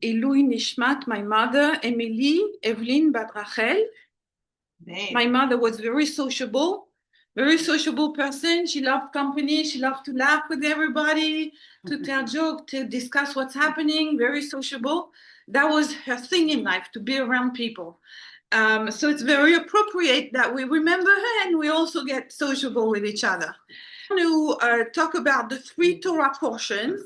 Ilui Nishmat, my mother, Emily Evelyn Bat Rachel. My mother was very sociable person. She loved company. She loved to laugh with everybody, to tell jokes, to discuss what's happening, very sociable. That was her thing in life, to be around people. So it's very appropriate that we remember her and we also get sociable with each other. To talk about the three Torah portions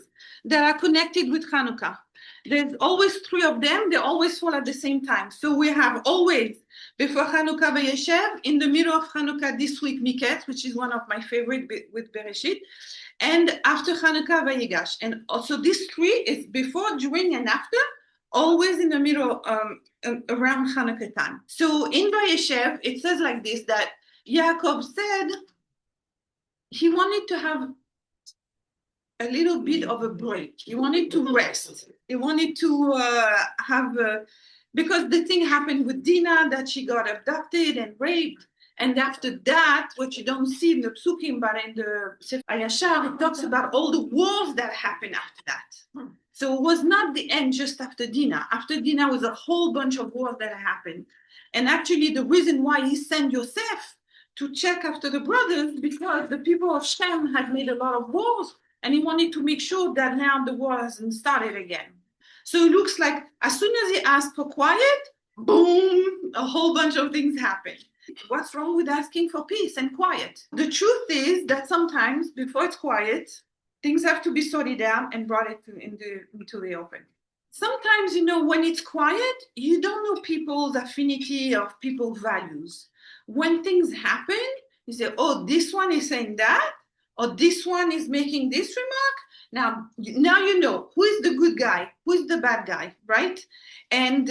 that are connected with Hanukkah. There's always three of them. They always fall at the same time. So we have always before Hanukkah Vayeshev, in the middle of Hanukkah this week Miketz, which is one of my favorite with Bereshit, and after Hanukkah Vayigash. And also these three is before, during, and after, always in the middle around Hanukkah time. So in Vayeshev, it says like this, that Yaakov said he wanted to have a little bit of a break. He wanted to rest. He wanted to have because the thing happened with Dinah, that she got abducted and raped. And after that, what you don't see in the Psukim, but in the Sefer Yashar, it talks about all the wars that happened after that. So it was not the end just after Dinah. After Dinah was a whole bunch of wars that happened. And actually the reason why he sent Yosef to check after the brothers, because the people of Shem had made a lot of wars, and he wanted to make sure that now the war hasn't started again. So it looks like as soon as he asked for quiet, boom, a whole bunch of things happen. What's wrong with asking for peace and quiet? The truth is that sometimes before it's quiet, things have to be sorted out and brought into the open. Sometimes, when it's quiet, you don't know people's affinity or people's values. When things happen, you say, oh, this one is saying that, or this one is making this remark. Now you know who is the good guy, who is the bad guy, right? And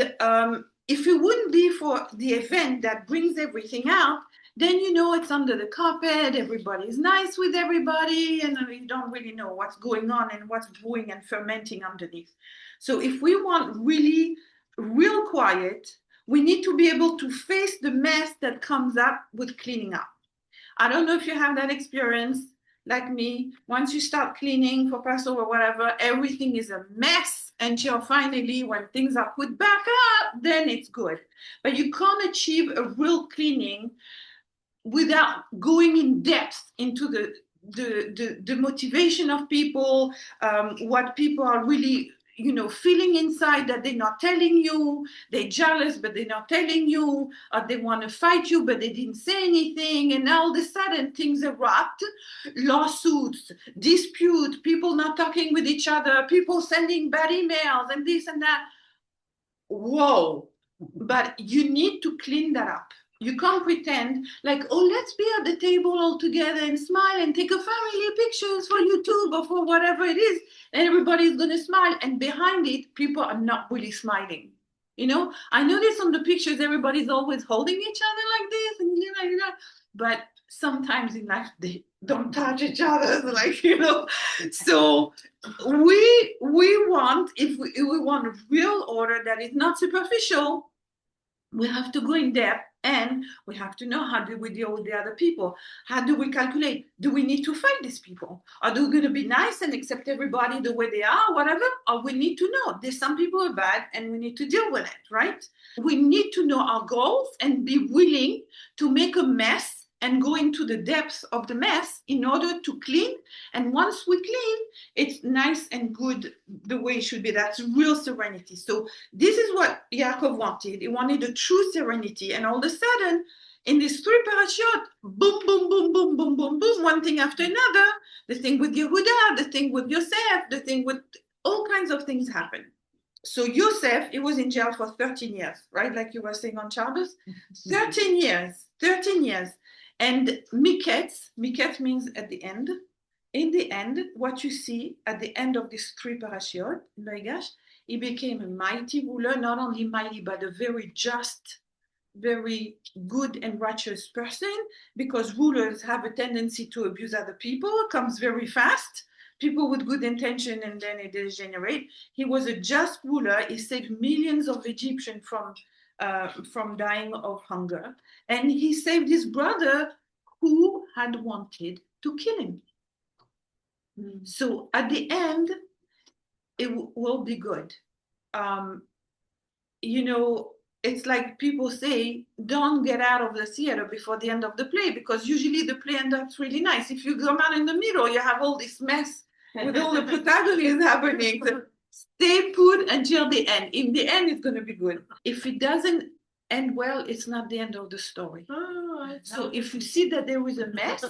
if it wouldn't be for the event that brings everything out, then it's under the carpet, everybody's nice with everybody, and you don't really know what's going on and what's brewing and fermenting underneath. So if we want really real quiet, we need to be able to face the mess that comes up with cleaning up. I don't know if you have that experience like me. Once you start cleaning for Passover or whatever, everything is a mess until finally when things are put back up, then it's good. But you can't achieve a real cleaning without going in depth into the motivation of people, what people are really feeling inside that they're not telling you. They're jealous, but they're not telling you, or they want to fight you, but they didn't say anything. And all of a sudden things erupt, lawsuits, dispute, people not talking with each other, people sending bad emails and this and that. Whoa. But you need to clean that up. You can't pretend like, oh, let's be at the table all together and smile and take a family pictures for YouTube or for whatever it is. And everybody's going to smile. And behind it, people are not really smiling. I notice on the pictures, everybody's always holding each other like this and but sometimes in life, they don't touch each other. So we want, if we want a real order that is not superficial, we have to go in depth, and we have to know how do we deal with the other people. How do we calculate? Do we need to fight these people? Are they going to be nice and accept everybody the way they are, whatever? Or we need to know there's some people are bad and we need to deal with it, right? We need to know our goals and be willing to make a mess and go into the depths of the mess in order to clean. And once we clean, it's nice and good the way it should be. That's real serenity. So this is what Yaakov wanted. He wanted a true serenity. And all of a sudden, in these three parashot, boom, boom, boom, boom, boom, boom, boom, one thing after another, the thing with Yehuda, the thing with Yosef, the thing with all kinds of things happen. So Yosef, he was in jail for 13 years, right? Like you were saying on Shabbos. 13 years. And Miketz means at the end. In the end, what you see at the end of these three parashiyot, Vayigash, he became a mighty ruler, not only mighty, but a very just, very good and righteous person, because rulers have a tendency to abuse other people. It comes very fast. People with good intention, and then it degenerates. He was a just ruler. He saved millions of Egyptians from dying of hunger. And he saved his brother who had wanted to kill him. So at the end, it will be good. you know, it's like people say, don't get out of the theater before the end of the play, because usually the play ends up really nice. If you come out in the middle, you have all this mess with all the protagonists happening. So stay put until the end. In the end, it's going to be good. If it doesn't end well, it's not the end of the story. So if you see that there is a mess,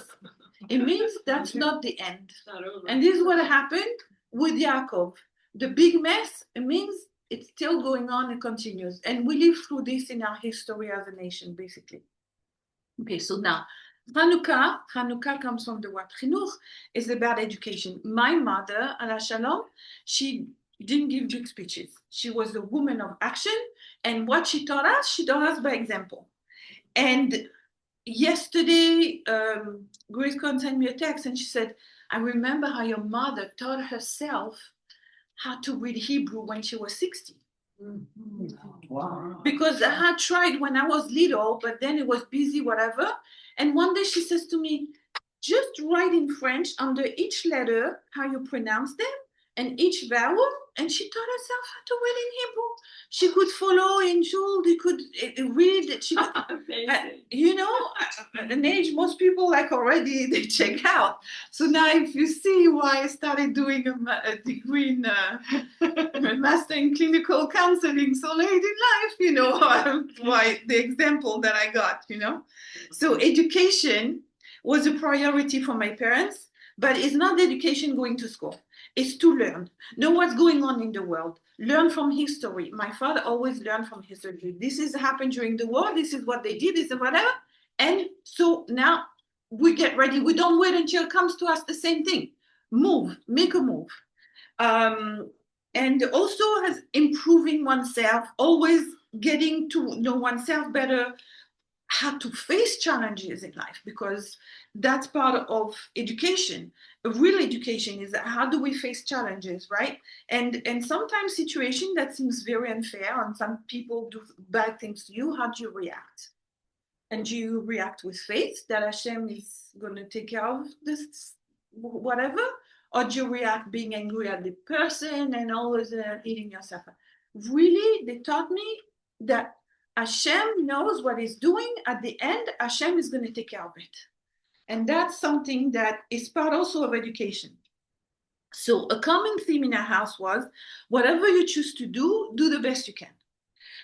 it means that's not the end. And this is what happened with Yaakov. The big mess, it means it's still going on and continues. And we live through this in our history as a nation, basically. Okay, so now, Hanukkah comes from the word chinuch, is about education. My mother, Ala Shalom, she didn't give big speeches. She was a woman of action. And what she taught us by example. And yesterday, Grace Cohn sent me a text and she said, I remember how your mother taught herself how to read Hebrew when she was 60. Wow. Because I had tried when I was little, but then it was busy, whatever. And one day she says to me, just write in French under each letter how you pronounce them and each vowel. And she taught herself how to read in Hebrew. She could follow in shul, they could read. She could, you know, at an age most people like already they check out. So now if you see why I started doing a degree in a master in clinical counseling so late in life, you know, why the example that I got, you know. So education was a priority for my parents, but it's not education going to school. It's to learn, know what's going on in the world, learn from history. My father always learned from history. This is happened during the war. This is what they did. This is whatever. And so now we get ready. We don't wait until it comes to us the same thing. Move, make a move. And also has improving oneself, always getting to know oneself better, how to face challenges in life, because that's part of education. A real education is how do we face challenges, right? And sometimes situation that seems very unfair, and some people do bad things to you, how do you react? And do you react with faith that Hashem is going to take care of this, whatever? Or do you react being angry at the person and always eating yourself up? Really, they taught me that Hashem knows what he's doing. At the end, Hashem is going to take care of it. And that's something that is part also of education. So a common theme in our house was, whatever you choose to do the best you can.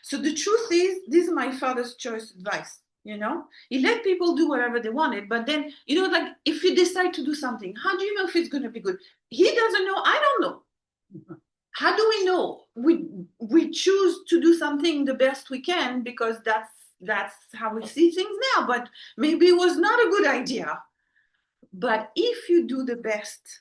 So the truth is, this is my father's choice advice, you know? He let people do whatever they wanted, but then, you know, like if you decide to do something, how do you know if it's going to be good? He doesn't know, I don't know. How do we know? We choose to do something the best we can because that's how we see things now, but maybe it was not a good idea. But if you do the best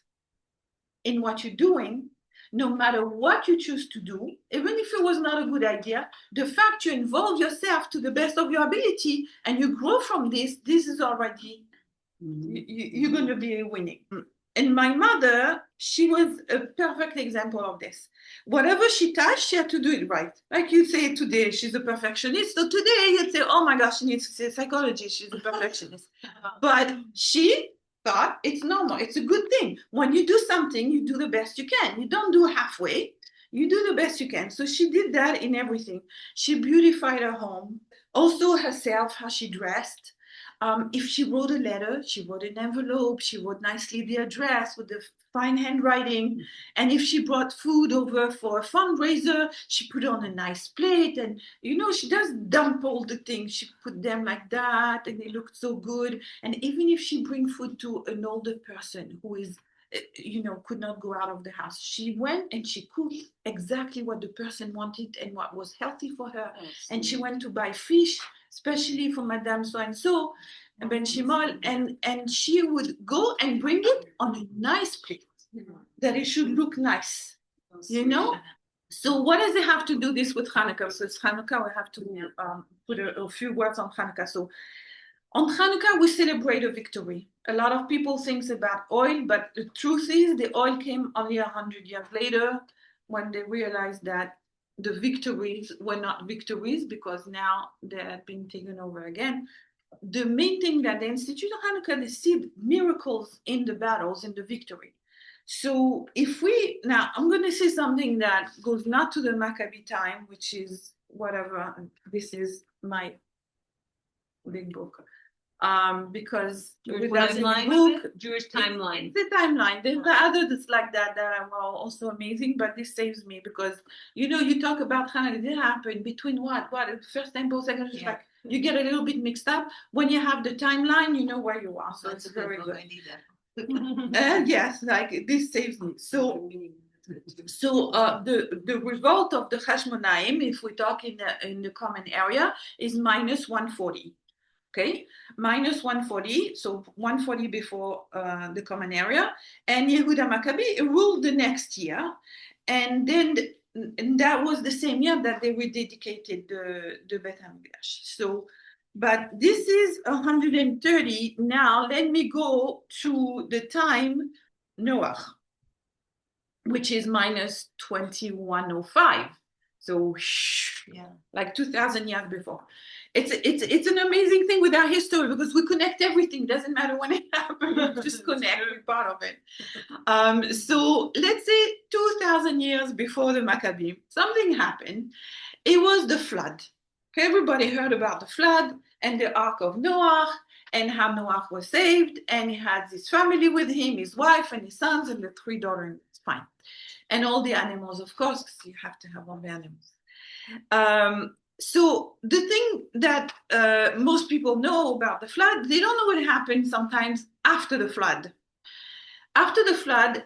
in what you're doing, no matter what you choose to do, even if it was not a good idea, the fact you involve yourself to the best of your ability and you grow from this is already, you're going to be winning. And my mother, she was a perfect example of this. Whatever she touched, she had to do it right. Like you say today, she's a perfectionist. So today you'd say, oh my gosh, she needs to say psychology. She's a perfectionist. But she thought it's normal. It's a good thing. When you do something, you do the best you can. You don't do halfway. You do the best you can. So she did that in everything. She beautified her home. Also herself, how she dressed. If she wrote a letter, she wrote an envelope, she wrote nicely the address with the fine handwriting. And if she brought food over for a fundraiser, she put on a nice plate. And, you know, she doesn't dump all the things. She put them like that and they looked so good. And even if she bring food to an older person who is, you know, could not go out of the house, she went and she cooked exactly what the person wanted and what was healthy for her. And she went to buy fish, especially for Madame so-and-so, Ben Shimol, and she would go and bring it on a nice plate, that it should look nice, you know? So what does it have to do this with Hanukkah? So it's Hanukkah, we have to put a few words on Hanukkah. So on Hanukkah, we celebrate a victory. A lot of people think about oil, but the truth is the oil came only 100 years later when they realized that the victories were not victories because now they had been taken over again. The main thing that the Institute of Hanukkah, they see miracles in the battles, in the victory. So if we, now I'm going to say something that goes not to the Maccabi time, which is whatever, this is my big book. Because without the book, Jewish timeline. The timeline. There's the others like that are also amazing, but this saves me because you talk about Hanukkah. It happened between what first temple, second, like you get a little bit mixed up. When you have the timeline, you know where you are. So it's very good. I need that. Yes, like this saves me. So the result of the Hashmonaim, if we talk in the common area, is minus 140. Okay, minus 140, so 140 before the common area, and Yehuda Maccabi ruled the next year, and then that was the same year that they rededicated the Beit HaMikdash. So, but this is 130. Now let me go to the time Noah, which is minus 2105. So, like 2,000 years before. It's an amazing thing with our history because we connect everything. Doesn't matter when it happens, just connect. We're part of it. So let's say 2,000 years before the Maccabee, something happened. It was the flood. Okay, everybody heard about the flood and the Ark of Noah and how Noah was saved, and he had his family with him, his wife and his sons and the 3 daughters. It's fine, and all the animals, of course, because you have to have all the animals. So the thing that most people know about the flood, they don't know what happened sometimes after the flood. After the flood,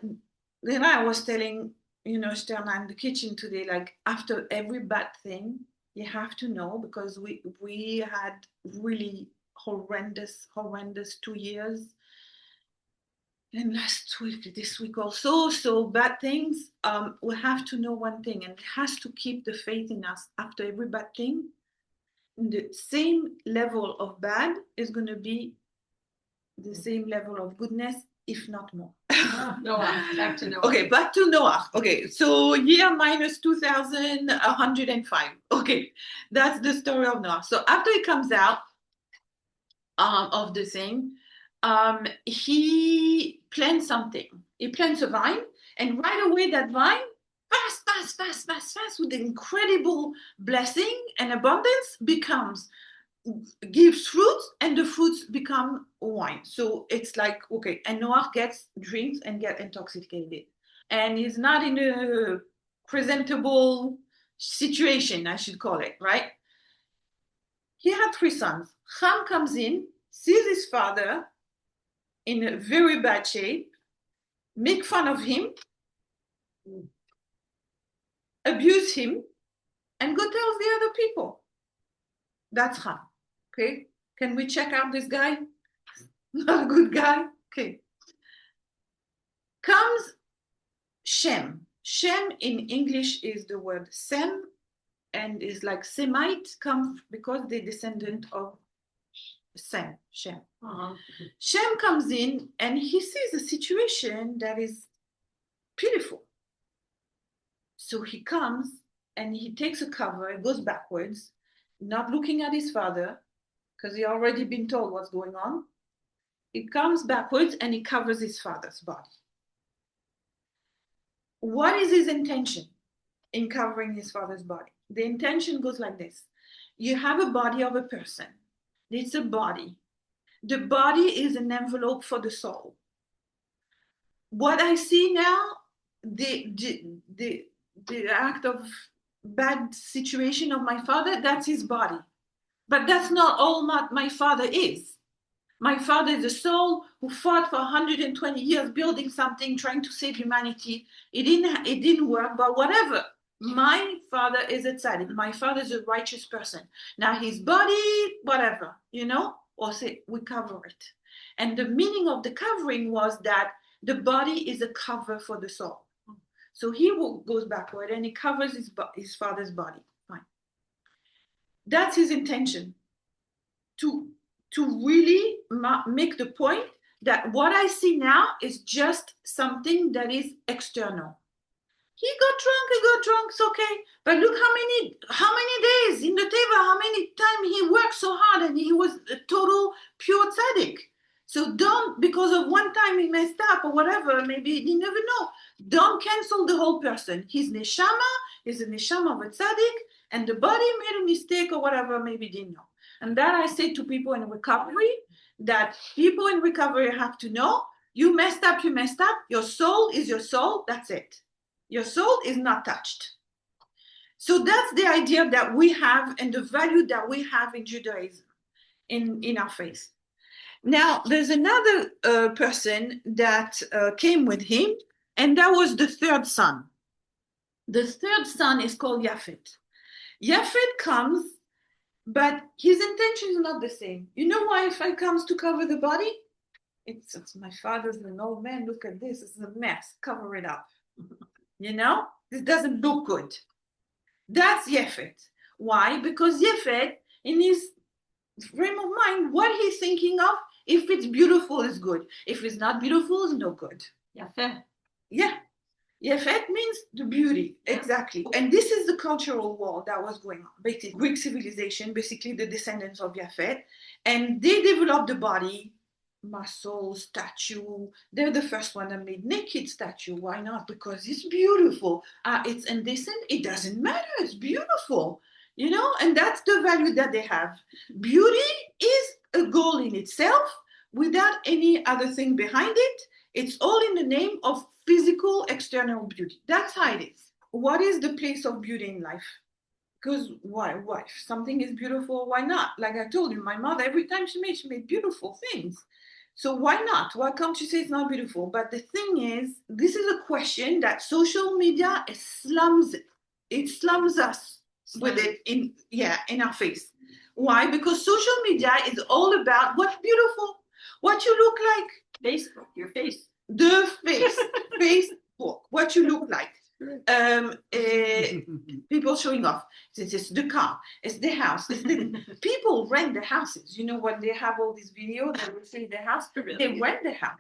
then I was telling, Sterna in the kitchen today, like after every bad thing, you have to know, because we had really horrendous 2 years. And this week also, so bad things, we have to know one thing, and it has to keep the faith in us. After every bad thing, the same level of bad is going to be the same level of goodness, if not more. Noah, back to Noah. Okay, back to Noah. Okay, so year minus 2,105. Okay, that's the story of Noah. So after he comes out of the thing, he plants something. He plants a vine, and right away that vine, fast, with incredible blessing and abundance, gives fruits, and the fruits become wine. So it's like, okay, and Noah drinks and gets intoxicated. And he's not in a presentable situation, I should call it, right? He had 3 sons. Ham comes in, sees his father in a very bad shape, make fun of him, abuse him, and go tell the other people. That's Ham. Okay? Can we check out this guy? Not a good guy? Okay. Comes Shem. Shem in English is the word Sem, and is like Semite, comes because they're descendant of Shem. Uh-huh. Shem comes in and he sees a situation that is pitiful. So he comes and he takes a cover, goes backwards, not looking at his father, because he already been told what's going on. He comes backwards and he covers his father's body. What is his intention in covering his father's body? The intention goes like this. You have a body of a person. It's a body. The body is an envelope for the soul. What I see now, the act of bad situation of my father, that's his body. But that's not all my father is. My father is a soul who fought for 120 years building something, trying to save humanity. It didn't work, but whatever. My father is a tzaddik. My father is a righteous person. Now his body, whatever, or say we cover it. And the meaning of the covering was that the body is a cover for the soul. So he goes backward and he covers his father's body. Fine. That's his intention. To really make the point that what I see now is just something that is external. He got drunk, it's okay. But look how many days in the teva, how many times he worked so hard, and he was a total pure tzaddik. So don't, because of one time he messed up or whatever, maybe you never know. Don't cancel the whole person. His neshama is a neshama of a tzaddik, and the body made a mistake or whatever, maybe didn't know. And that I say to people in recovery, that people in recovery have to know, you messed up, your soul is your soul, that's it. Your soul is not touched. So that's the idea that we have and the value that we have in Judaism, in our faith. Now, there's another person that came with him, and that was the third son. The third son is called Yafet. Yafet comes, but his intention is not the same. You know why Yafet comes to cover the body? It's my father's an old man, look at this, it's a mess, cover it up. You know, this doesn't look good. That's Yafet. Why? Because Yafet, in his frame of mind, what he's thinking of, if it's beautiful, it's good. If it's not beautiful, it's no good. Yafet. Yeah. Yafet means the beauty, exactly. And this is the cultural war that was going on. Basically, Greek civilization, basically the descendants of Yafet, and they developed the body, muscle, statue. They're the first one that made naked statue. Why not? Because it's beautiful. It's indecent. It doesn't matter. It's beautiful. You know, and that's the value that they have. Beauty is a goal in itself without any other thing behind it. It's all in the name of physical external beauty. That's how it is. What is the place of beauty in life? Because why? If something is beautiful, why not? Like I told you, my mother, every time she made beautiful things. So why not? Why can't you say it's not beautiful? But the thing is, this is a question that social media slums it. It slums us with it in our face. Why? Because social media is all about what's beautiful, what you look like. Facebook, your face. The face, Facebook, what you look like. People showing off. It's the car, it's the house. People rent the houses. You know when they have all these videos that will say the house, they rent the house.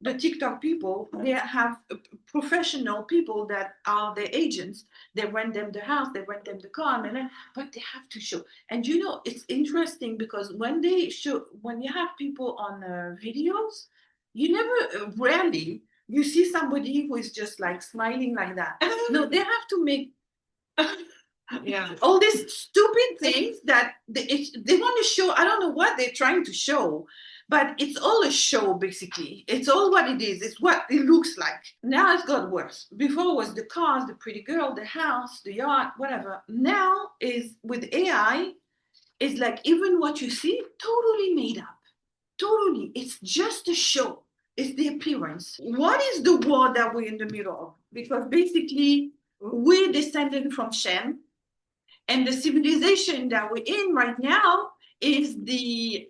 The TikTok people, they have professional people that are their agents. They rent them the house, they rent them the car, but they have to show. And you know, it's interesting because when you have people on videos, you rarely you see somebody who is just like smiling like that. No, they have to make all these stupid things that they want to show. I don't know what they're trying to show, but it's all a show, basically. It's all what it is. It's what it looks like. Now it's got worse. Before was the cars, the pretty girl, the house, the yacht, whatever. Now is with AI, it's like even what you see, totally made up. Totally. It's just a show. It's the appearance. What is the war that we're in the middle of? Because basically, we're descended from Shem, and the civilization that we're in right now is the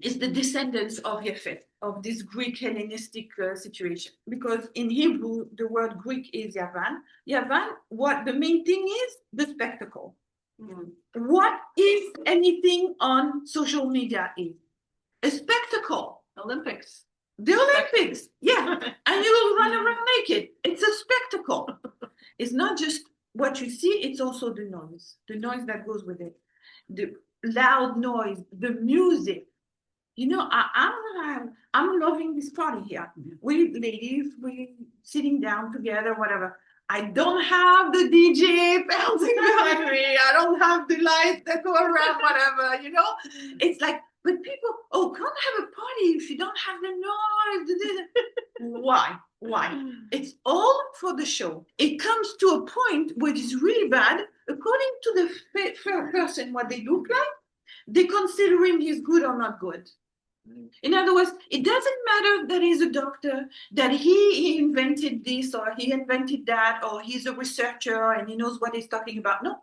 descendants of Yafet, of this Greek Hellenistic situation. Because in Hebrew, the word Greek is Yavan. Yavan, what the main thing is, the spectacle. What is anything on social media is? A spectacle. Olympics. The Olympics, yeah. And you will run around naked. It's a spectacle. It's not just what you see, it's also the noise that goes with it. The loud noise, the music. You know, I'm loving this party here. We ladies, we sitting down together, whatever. I don't have the DJ bouncing behind me. I don't have the lights that go around, whatever, you know? It's like, but people, can't have a party if you don't have the noise. Why? It's all for the show. It comes to a point where it's really bad. According to the person, what they look like, they consider him he's good or not good. In other words, it doesn't matter that he's a doctor, that he invented this or he invented that, or he's a researcher and he knows what he's talking about. No,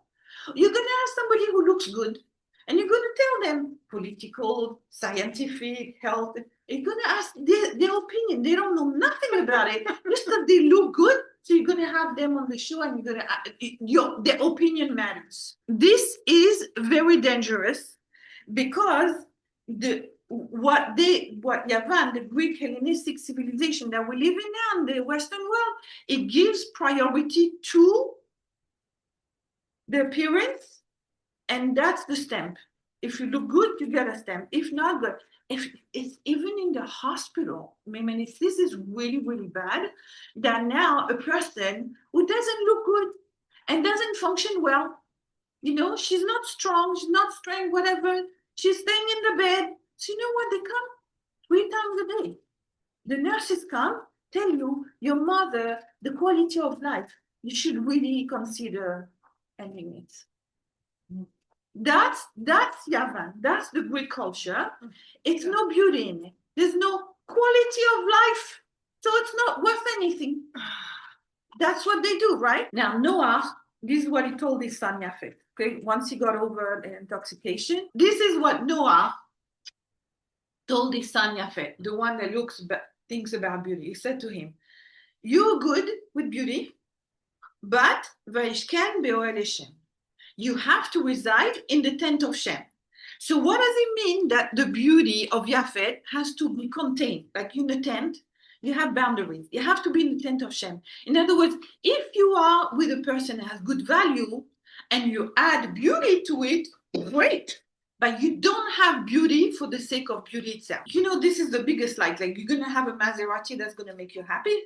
you're going to have somebody who looks good and you're going to tell them political, scientific, health. You're going to ask their opinion. They don't know nothing about it. Just that they look good. So you're going to have them on the show and you're going to, their opinion matters. This is very dangerous because what Yavan, the Greek Hellenistic civilization that we live in now in the Western world, it gives priority to the appearance, and that's the stamp. If you look good, you get a stamp. If not good, if it's even in the hospital, I mean, if this is really, really bad, that now a person who doesn't look good and doesn't function well, she's not strong, she's not strong, whatever, she's staying in the bed. So you know what? They come 3 times a day. The nurses come, tell you, your mother, the quality of life, you should really consider ending it. That's Yavan. That's the Greek culture. It's no beauty in it. There's no quality of life. So it's not worth anything. That's what they do, right? Now, Noah, this is what he told his son Yafet. Okay, once he got over the intoxication, this is what Noah told his son Yafet, the one that thinks about beauty. He said to him, "You're good with beauty, but Vaishkan be'oel Hashem. You have to reside in the tent of Shem." So what does it mean that the beauty of Yafet has to be contained? Like in the tent, you have boundaries. You have to be in the tent of Shem. In other words, if you are with a person that has good value and you add beauty to it, great. But you don't have beauty for the sake of beauty itself. This is the biggest lie. Like you're going to have a Maserati that's going to make you happy.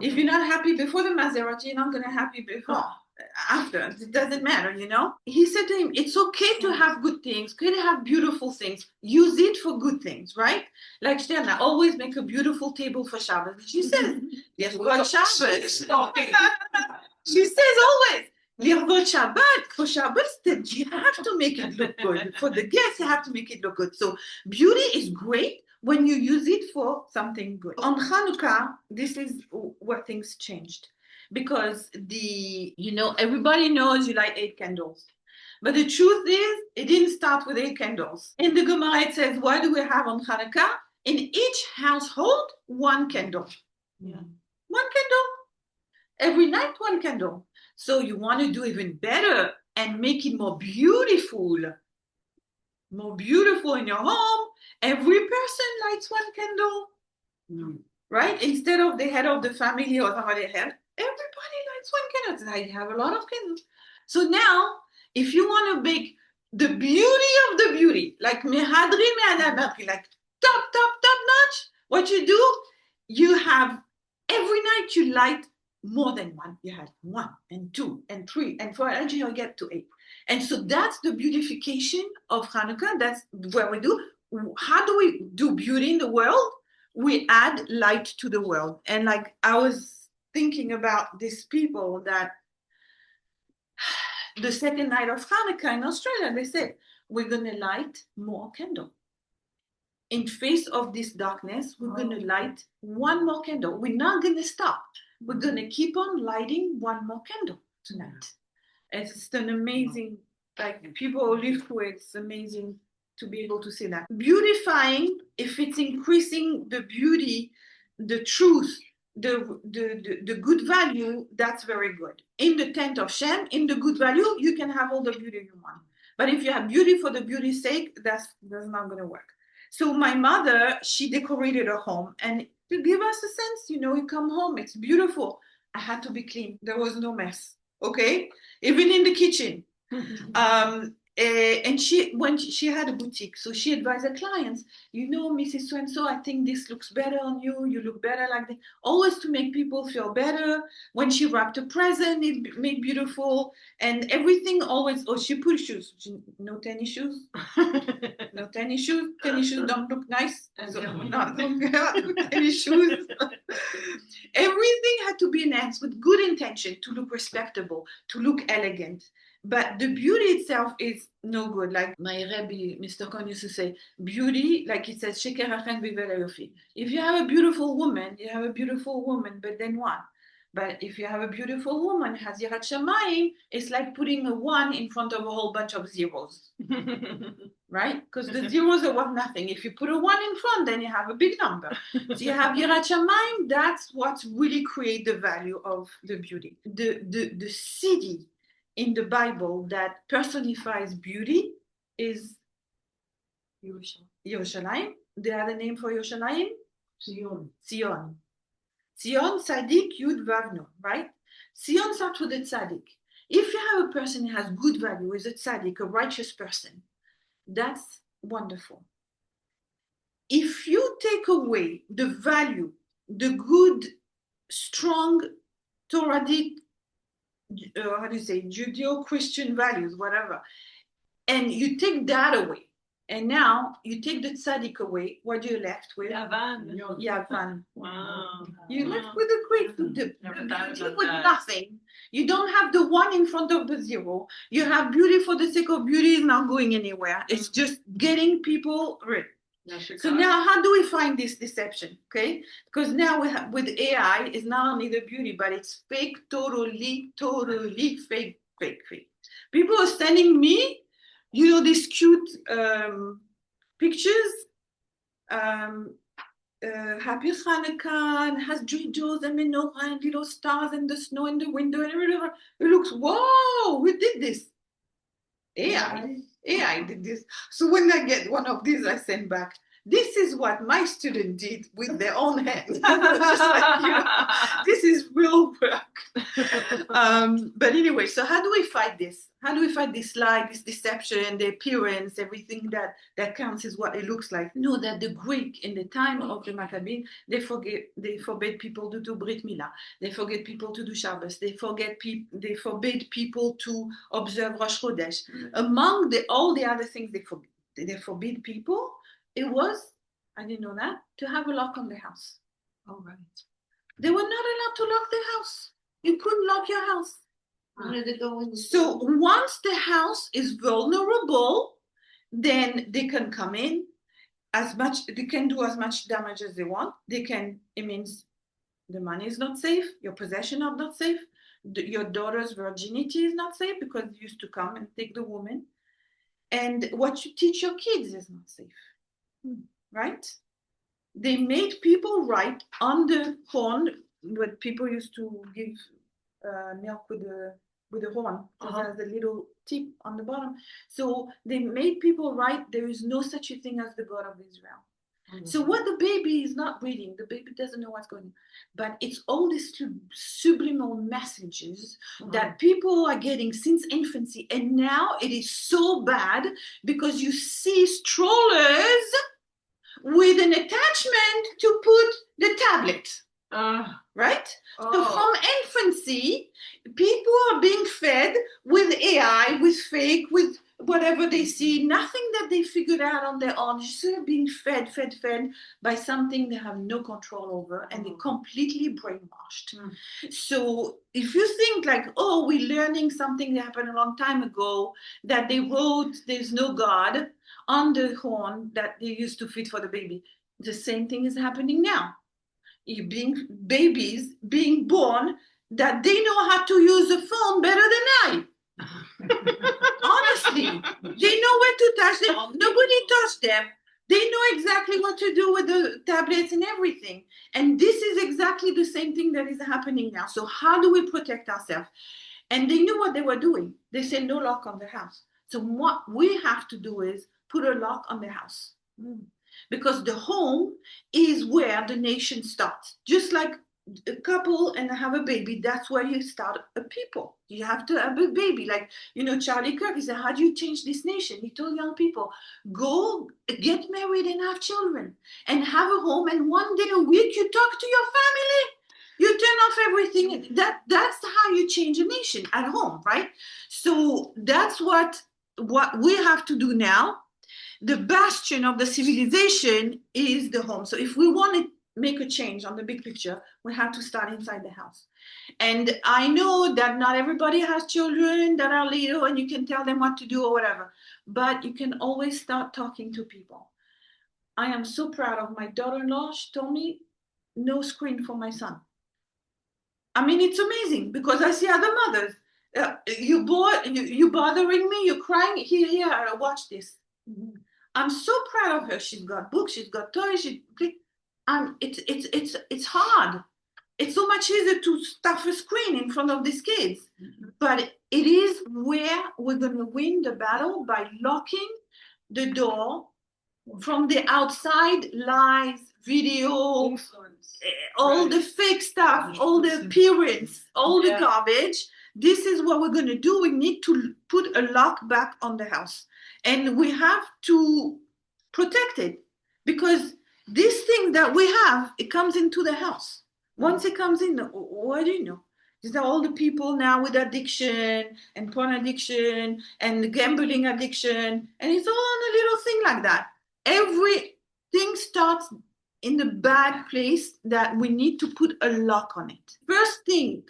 If you're not happy before the Maserati, you're not going to be happy before. After, it doesn't matter, He said to him, it's okay to have good things, okay to have beautiful things. Use it for good things, right? Like Stella, always make a beautiful table for Shabbos. She says, yes, God Shabbos. She says always, Lirvot Shabbat, for Shabbos, you have to make it look good. For the guests, you have to make it look good. So beauty is great when you use it for something good. On Hanukkah, this is where things changed. Because everybody knows you light 8 candles. But the truth is, it didn't start with 8 candles. In the Gemara, it says, what do we have on Hanukkah? In each household, 1 candle. Yeah. 1 candle. Every night, 1 candle. So you want to do even better and make it more beautiful. More beautiful in your home. Every person lights 1 candle. Right? Instead of the head of the family or somebody else. Everybody lights 1 candle. I have a lot of candles. So now, if you want to make the beauty of the beauty, like mehadrin me'adabatri, like top notch, what you do, you have every night you light more than 1. You have 1 and 2 and 3 and 4, and you get to 8. And so that's the beautification of Hanukkah. That's where we do. How do we do beauty in the world? We add light to the world. And like I was thinking about these people that the second night of Hanukkah in Australia, they said, we're going to light more candle. In face of this darkness, we're going to light 1 more candle. We're not going to stop. We're going to keep on lighting 1 more candle tonight. It's an amazing, like people who live through it, it's amazing to be able to see that. Beautifying, if it's increasing the beauty, the truth, the good value, that's very good. In the tent of Shem, in the good value, you can have all the beauty you want. But if you have beauty for the beauty's sake, that's not going to work. So my mother, she decorated her home, and to give us a sense, you come home, it's beautiful. I had to be clean. There was no mess. Okay, even in the kitchen. And when she had a boutique, so she advised her clients, Mrs. So-and-so, I think this looks better on you. You look better like that. Always to make people feel better. When she wrapped a present, it made beautiful. And everything always, she put shoes. No tennis shoes. No tennis shoes. Tennis shoes don't look nice. So not tennis shoes. Everything had to be enhanced with good intention to look respectable, to look elegant. But the beauty itself is no good. Like my Rebbe, Mr. Cohn, used to say, beauty, like it says, Sheker Hachen Bivel Yofi. If you have a beautiful woman, you have a beautiful woman, but then what? But if you have a beautiful woman, has Yirat Shamayim, it's like putting a 1 in front of a whole bunch of zeros. Right? Because the zeros are worth nothing. If you put a 1 in front, then you have a big number. So you have Yirat Shamayim, that's what really creates the value of the beauty. The city in the Bible that personifies beauty is Yerushalayim. The other name for Yerushalayim? Zion. Zion, Tzadik, Yud, Vav, Nun, right? Zion starts with the Tzadik. If you have a person who has good value, is a Tzadik, a righteous person, That's wonderful. If you take away the value, the good, strong, Toradic, how do you say, Judeo-Christian values, whatever, and you take that away, and now you take the tzaddik away, what are you left with? Yavan. Wow. You're left with a great beauty with that. nothing. You don't have the one in front of the zero. You have beauty for the sake of beauty is not going anywhere. It's just getting people rich. So now how do we find this deception? Okay, because now we have with AI it's not only the beauty, but it's fake, totally fake. People are sending me, these cute pictures. Happy Hanukkah, and has dreidels and menorah and little stars and the snow in the window and everything. It looks, wow, we did this. AI did this. So when I get one of these, I send back. This is what my student did with their own hands. Just like, this is real work. But anyway, so how do we fight this? How do we fight this lie, this deception, the appearance, everything that counts is what it looks like? Know that the Greek in the time of the Maccabees, they forbade people to do Brit Milah. They forbade people to do Shabbos. They forbade people to observe Rosh Chodesh. Among all the other things they forbid people, it was, I didn't know that, to have a lock on the house. Oh, right. They were not allowed to lock the house. You couldn't lock your house. So once the house is vulnerable, then they can come in they can do as much damage as they want. It means the money is not safe, your possession are not safe, your daughter's virginity is not safe because you used to come and take the woman. And what you teach your kids is not safe. Right? They made people write on the horn, what people used to give milk with the horn, because there's a little tip on the bottom. So they made people write, there is no such a thing as the God of Israel. So what the baby is not reading, the baby doesn't know what's going on. But it's all these subliminal messages that people are getting since infancy. And now it is so bad because you see strollers with an attachment to put the tablet. Right? So from infancy, people are being fed with AI, with fake, with whatever they see, nothing that they figured out on their own. Just sort of being fed by something they have no control over, and they're completely brainwashed. So if you think like, oh, we're learning something that happened a long time ago, that they wrote, there's no God, on the horn that they used to feed for the baby, the same thing is happening now. Babies being born that they know how to use a phone better than I. Honestly, they know where to touch them. Nobody touched them. They know exactly what to do with the tablets and everything. And this is exactly the same thing that is happening now. So how do we protect ourselves? And they knew what they were doing. They said no lock on the house. So what we have to do is put a lock on the house. Because the home is where the nation starts. Just like a couple and have a baby, that's where you start a people. You have to have a baby. Like, Charlie Kirk, he said, how do you change this nation? He told young people, go get married and have children and have a home. And one day a week, you talk to your family. You turn off everything. That's how you change a nation at home, right? So that's what we have to do now. The bastion of the civilization is the home. So if we want to make a change on the big picture, we have to start inside the house. And I know that not everybody has children that are little and you can tell them what to do or whatever, but you can always start talking to people. I am so proud of my daughter-in-law. She told me, no screen for my son. I mean, it's amazing because I see other mothers. You bothering me, you're crying, here, watch this. I'm so proud of her. She's got books, she's got toys. It's hard. It's so much easier to stuff a screen in front of these kids. But it is where we're going to win the battle, by locking the door from the outside, lies, video, all the fake stuff, all the appearance, all the garbage this is what we're going to do. We need to put a lock back on the house, and we have to protect it, because this thing that we have, it comes into the house. Once it comes in, what do you know? These are all the people now with addiction and porn addiction and gambling addiction, and it's all on a little thing like that. Everything starts in the bad place that we need to put a lock on it. First thing,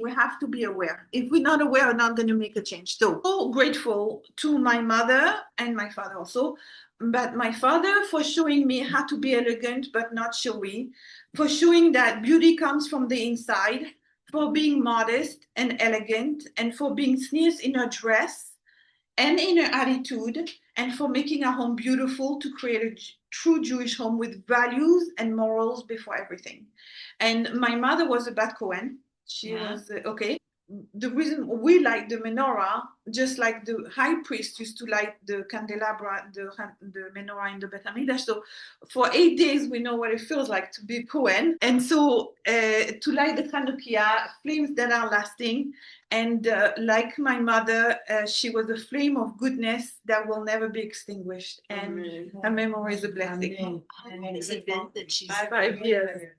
we have to be aware. If we're not aware, we're not going to make a change. So grateful to my mother and my father also, but my father for showing me how to be elegant but not showy, for showing that beauty comes from the inside, for being modest and elegant, and for being serious in her dress and in her attitude, and for making our home beautiful, to create a true Jewish home with values and morals before everything. And my mother was a Bat Cohen. She was okay. The reason we light the menorah, just like the high priest used to light the candelabra, the menorah in the Beit HaMikdash. So for 8 days, we know what it feels like to be Cohen. And so to light the Hanukkah, flames that are lasting. And like my mother, she was a flame of goodness that will never be extinguished. And her memory is a blessing. How long has it been that she's 5 years.